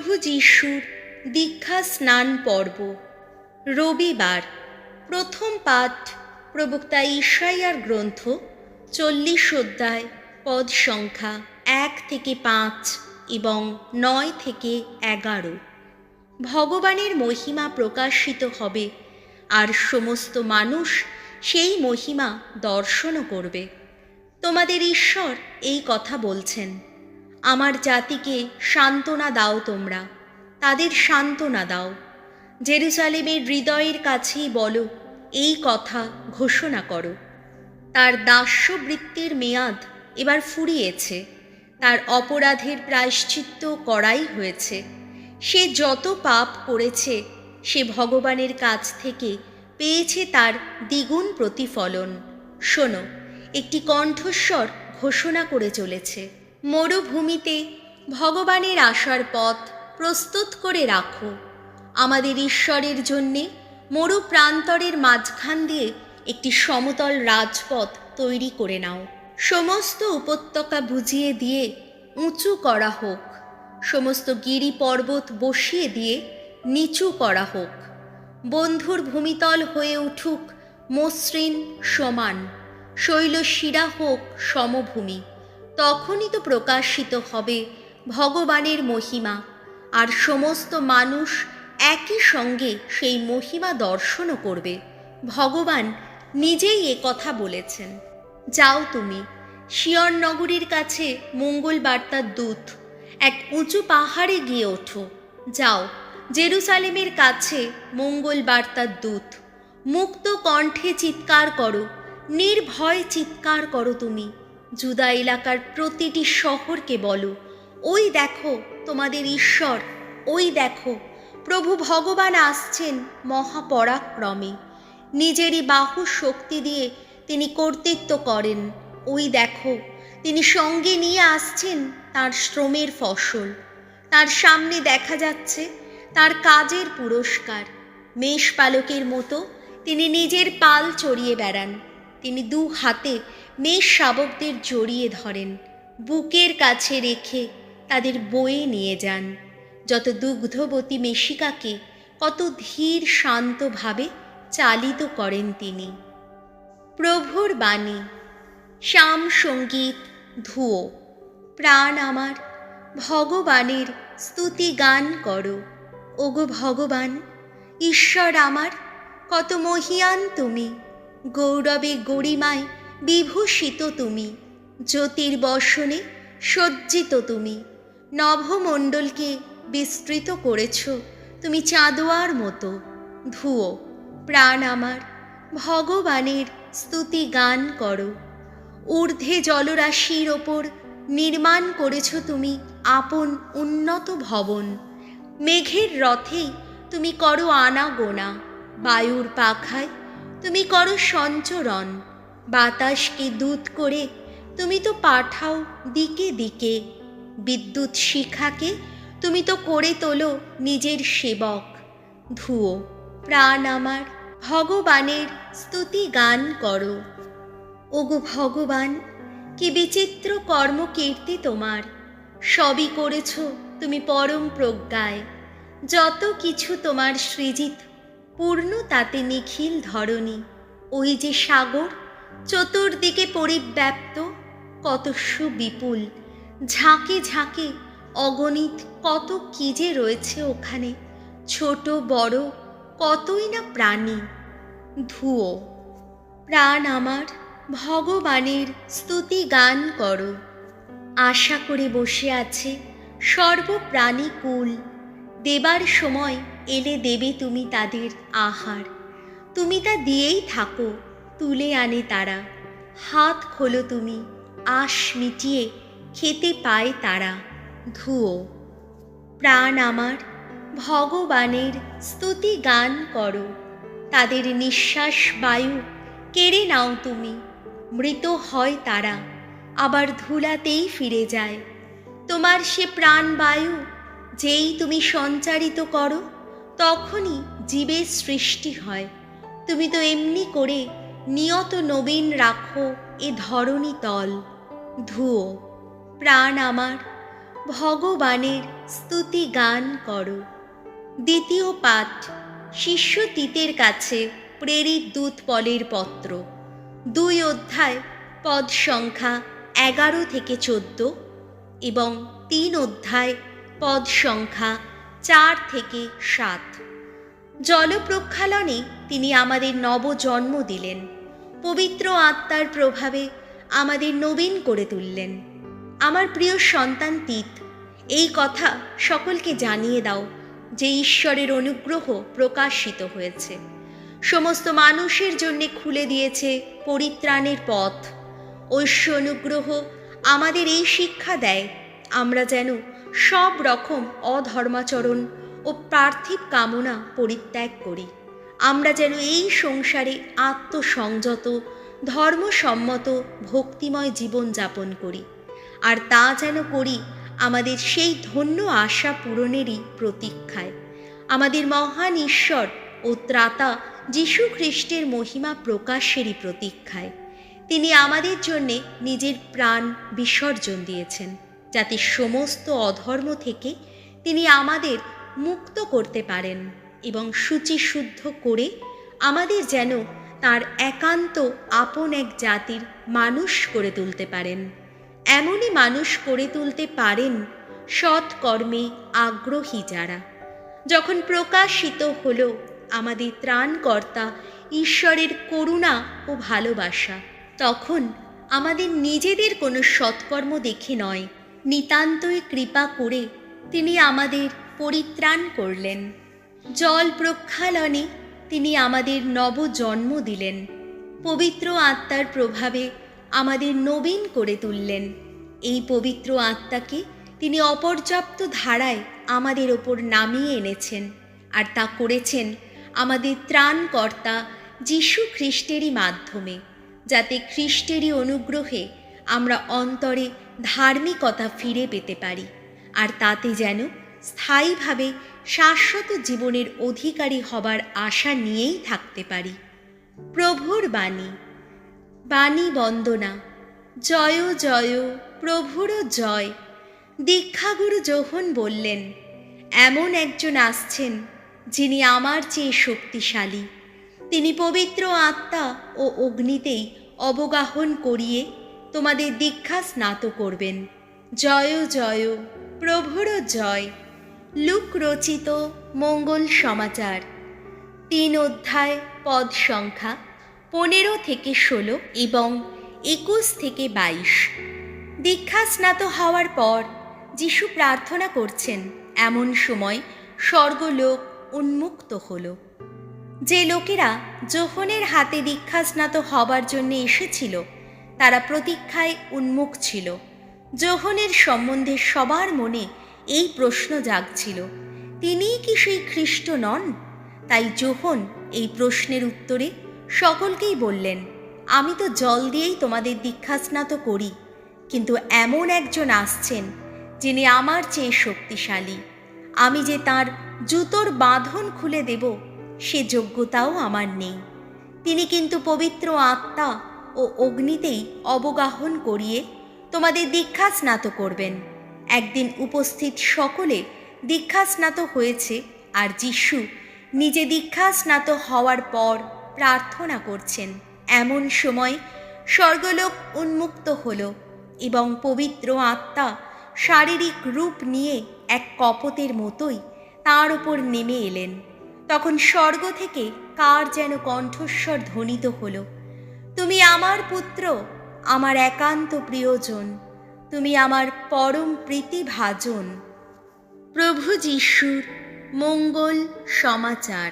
প্রভু যিশুর দীক্ষা স্নান পর্ব। রবিবার। প্রথম পাঠ প্রবক্তা ঈশাইয়ার গ্রন্থ 40 অধ্যায়, পদ সংখ্যা 1 থেকে 5 এবং 9 থেকে 11। ভগবানের মহিমা প্রকাশিত হবে, আর সমস্ত মানুষ সেই মহিমা দর্শনও করবে। তোমাদের ঈশ্বর এই কথা বলছেন, আমার জাতিকে সান্ত্বনা দাও, তোমরা তাদের সান্ত্বনা দাও। জেরুজালেমের হৃদয়ের কাছেই বলো, এই কথা ঘোষণা করো। তার দাস্যবৃত্তির মেয়াদ এবার ফুরিয়েছে, তার অপরাধের প্রায়শ্চিত্ত করাই হয়েছে। সে যত পাপ করেছে, সে ভগবানের কাছ থেকে পেয়েছে তার দ্বিগুণ প্রতিফলন। শোনো, একটি কণ্ঠস্বর ঘোষণা করে চলেছে, মরুভূমিতে ভগবানের আসার পথ প্রস্তুত করে রাখো। আমাদের ঈশ্বরের জন্যে মরু প্রান্তরের মাঝখান দিয়ে একটি সমতল রাজপথ তৈরি করে নাও। সমস্ত উপত্যকা বুঝিয়ে দিয়ে উঁচু করা হোক, সমস্ত গিরি পর্বত বসিয়ে দিয়ে নিচু করা হোক। বন্ধুর ভূমিতল হয়ে উঠুক মসৃণ সমান, শৈলশিরা হোক সমভূমি। তখনই তো প্রকাশিত হবে ভগবানের মহিমা, আর সমস্ত মানুষ একই সঙ্গে সেই মহিমা দর্শনও করবে। ভগবান নিজেই কথা বলেছেন। যাও, তুমি সিয়ন নগরীর কাছে মঙ্গল বার্তার দূত, এক উঁচু পাহাড়ে গিয়ে ওঠো। যাও, জেরুজালেমের কাছে মঙ্গল বার্তার দূত, মুক্ত কণ্ঠে চিৎকার করো, নির্ভয় চিৎকার করো। তুমি জুদা এলাকার প্রতিটি শহরকে বলো, ওই দেখো তোমাদের ঈশ্বর, ওই দেখো প্রভু ভগবান আসছেন মহাপরাক্রমে। নিজেরই বাহু শক্তি দিয়ে তিনি কর্তৃত্ব করেন। ওই দেখো তিনি সঙ্গে নিয়ে আসছেন তার শ্রমের ফসল। তার সামনে দেখা যাচ্ছে তার কাজের পুরস্কার। মেষপালকের মতো তিনি নিজের পাল চড়িয়ে বেড়ান। তিনি দু হাতে মেষ শাবকদের জড়িয়ে ধরেন, বুকের কাছে রেখে তাদের বয়ে নিয়ে যান। যত দুগ্ধবতী মেষিকাকে কত ধীর শান্তভাবে চালিত করেন তিনি। প্রভুর বাণী। শ্যাম সঙ্গীত ধুয়ো। প্রাণ আমার ভগবানের স্তুতি গান করো। ওগো ভগবান ঈশ্বর আমার, কত মহিয়ান তুমি, গৌরবে গরিমায় বিভূষিত তুমি, জ্যোতির্বসনে সজ্জিত তুমি। নভমণ্ডলকে বিস্তৃত করেছ তুমি চাঁদোয়ার মতো। ধুয়ো। প্রাণ আমার ভগবানের স্তুতি গান করো। ঊর্ধ্বে জলরাশির ওপর নির্মাণ করেছ তুমি আপন উন্নত ভবন। মেঘের রথেই তুমি করো আনাগোনা, বায়ুর পাখায় তুমি করো সঞ্চরণ। বাতাসকে দূত করে তুমি তো পাঠাও দিকে দিকে। বিদ্যুৎ শিখাকে তুমি তো করে তোলো নিজের সেবক। ধুয়ো। প্রাণ আমার ভগবানের স্তুতি গান করো। ওগো ভগবান, কি বিচিত্র কর্মকীর্তি তোমার! সবই করেছ তুমি পরম প্রজ্ঞায়। যত কিছু তোমার সৃজিত, পূর্ণ তাতে নিখিল ধরণী। ওই যে সাগর চতুর্দিকে পরিব্যাপ্ত, কত সুবিপুল, ঝাঁকে ঝাঁকে অগণিত কত কি যে রয়েছে ওখানে, ছোট বড় কতই না প্রাণী। ধুয়ো। প্রাণ আমার ভগবানের স্তুতি গান করো। আশা করে বসে আছে সর্বপ্রাণী কুল, দেবার সময় এলে দেবে তুমি তাদের আহার। তুমি তা দিয়েই থাকো, তুলে আনে তারা। হাত খোলো তুমি, আশ মিটিয়ে খেতে পায় তারা। ধুয়ো। প্রাণ আমার ভগবানের স্তুতি গান করো। তাদের নিঃশ্বাস বায়ু কেড়ে নাও তুমি, মৃত হয় তারা, আবার ধুলাতেই ফিরে যায়। তোমার সে প্রাণবায়ু যেই তুমি সঞ্চারিত করো, তখনই জীবের সৃষ্টি হয়। তুমি তো এমনি করে নিয়ত নবীন রাখো এ ধরণী তল। ধুয়ো। প্রাণ আমার ভগবানের স্তুতি গান করো। দ্বিতীয় পাঠ, শিষ্য তিতের কাছে প্রেরিত দূত পলের পত্র, 2 অধ্যায়, পদ সংখ্যা 11 থেকে 14 এবং 3 অধ্যায়, পদ সংখ্যা 4 থেকে 7। জলপ্রক্ষালনে তিনি আমাদের নবজন্ম দিলেন, পবিত্র আত্মার প্রভাবে আমাদের নবীন করে তুললেন। আমার প্রিয় সন্তান তিত, এই কথা সকলকে জানিয়ে দাও যে ঈশ্বরের অনুগ্রহ প্রকাশিত হয়েছে, সমস্ত মানুষের জন্য খুলে দিয়েছে পরিত্রাণের পথ। ঐশ্য অনুগ্রহ আমাদের এই শিক্ষা দেয় আমরা যেন সব রকম অধর্মাচরণ ও পার্থিব কামনা পরিত্যাগ করি। আমরা যেন এই সংসারে আত্মসংযত, ধর্মসম্মত, ভক্তিময় জীবন যাপন করি, আর তা যেন করি আমাদের সেই ধন্য আশা পূরণেরই প্রতীক্ষায়, আমাদের মহান ঈশ্বর ও ত্রাতা যীশু খ্রিস্টের মহিমা প্রকাশেরই প্রতীক্ষায়। তিনি আমাদের জন্যে নিজের প্রাণ বিসর্জন দিয়েছেন, যাতে সমস্ত অধর্ম থেকে তিনি আমাদের মুক্ত করতে পারেন এবং শুচিশুদ্ধ করে আমাদের যেন তার একান্ত আপন এক জাতির মানুষ করে তুলতে পারেন। এমনই মানুষ করে তুলতে পারেন সৎকর্মে আগ্রহী যারা। যখন প্রকাশিত হলো আমাদের ত্রাণকর্তা ঈশ্বরের করুণা ও ভালোবাসা, তখন আমাদের নিজেদের কোনো সৎকর্ম দেখে নয়, নিতান্তই কৃপা করে তিনি আমাদের পরিত্রাণ করলেন। জল প্রক্ষালনে তিনি আমাদের নবজন্ম দিলেন, পবিত্র আত্মার প্রভাবে আমাদের নবীন করে তুললেন। এই পবিত্র আত্মাকে তিনি অপর্যাপ্ত ধারায় আমাদের ওপর নামিয়ে এনেছেন, আর তা করেছেন আমাদের ত্রাণকর্তা যীশু খ্রিস্টেরই মাধ্যমে, যাতে খ্রিস্টেরই অনুগ্রহে আমরা অন্তরে ধার্মিকতা ফিরে পেতে পারি, আর তাতে যেন স্থায়ীভাবে শাশ্বত জীবনের অধিকারী হবার আশা নিয়েই থাকতে পারি। প্রভুর বাণী। বাণী বন্দনা। জয় জয় প্রভুর জয়। দীক্ষাগুরু যোহন বললেন, এমন একজন আসছেন যিনি আমার চেয়ে শক্তিশালী। তিনি পবিত্র আত্মা ও অগ্নিতেই অবগাহন করিয়ে তোমাদের দীক্ষা স্নাত করবেন। জয় জয় প্রভুর জয়। লুক রচিত মঙ্গল সমাচার, 3 অধ্যায়, পদ সংখ্যা 15 থেকে 16 এবং 21 থেকে 22। দীক্ষা স্নাত হওয়ার পর যিশু প্রার্থনা করছেন, এমন সময় স্বর্গলোক উন্মুক্ত হল। যে লোকেরা যোহনের হাতে দীক্ষা স্নাত হবার জন্য এসেছিল তারা প্রতীক্ষায় উন্মুখ ছিল। যোহনের সম্বন্ধে সবার মনে এই প্রশ্ন জাগছিল, তিনিই কি সেই খ্রিস্ট নন? তাই যোহন এই প্রশ্নের উত্তরে সকলকেই বললেন, আমি তো জল দিয়েই তোমাদের দীক্ষা স্নাত করি, কিন্তু এমন একজন আসছেন যিনি আমার চেয়ে শক্তিশালী। আমি যে তার জুতোর বাঁধন খুলে দেব সে যোগ্যতাও আমার নেই। তিনি কিন্তু পবিত্র আত্মা ও অগ্নিতেই অবগাহন করিয়ে তোমাদের দীক্ষা স্নাত করবেন। একদিন উপস্থিত সকলে দীক্ষা স্নাত হয়েছে, আর যিশু নিজে দীক্ষা স্নাত হওয়ার পর প্রার্থনা করছেন। এমন সময় স্বর্গলোক উন্মুক্ত হল এবং পবিত্র আত্মা শারীরিক রূপ নিয়ে এক কপোতের মতোই তাঁর উপর নেমে এলেন। তখন স্বর্গ থেকে কার যেন কণ্ঠস্বর ধ্বনিত হল, তুমি আমার পুত্র, আমার একান্ত প্রিয়জন, তুমি আমার পরম প্রীতিভাজন। প্রভু যিশুর মঙ্গল সমাচার।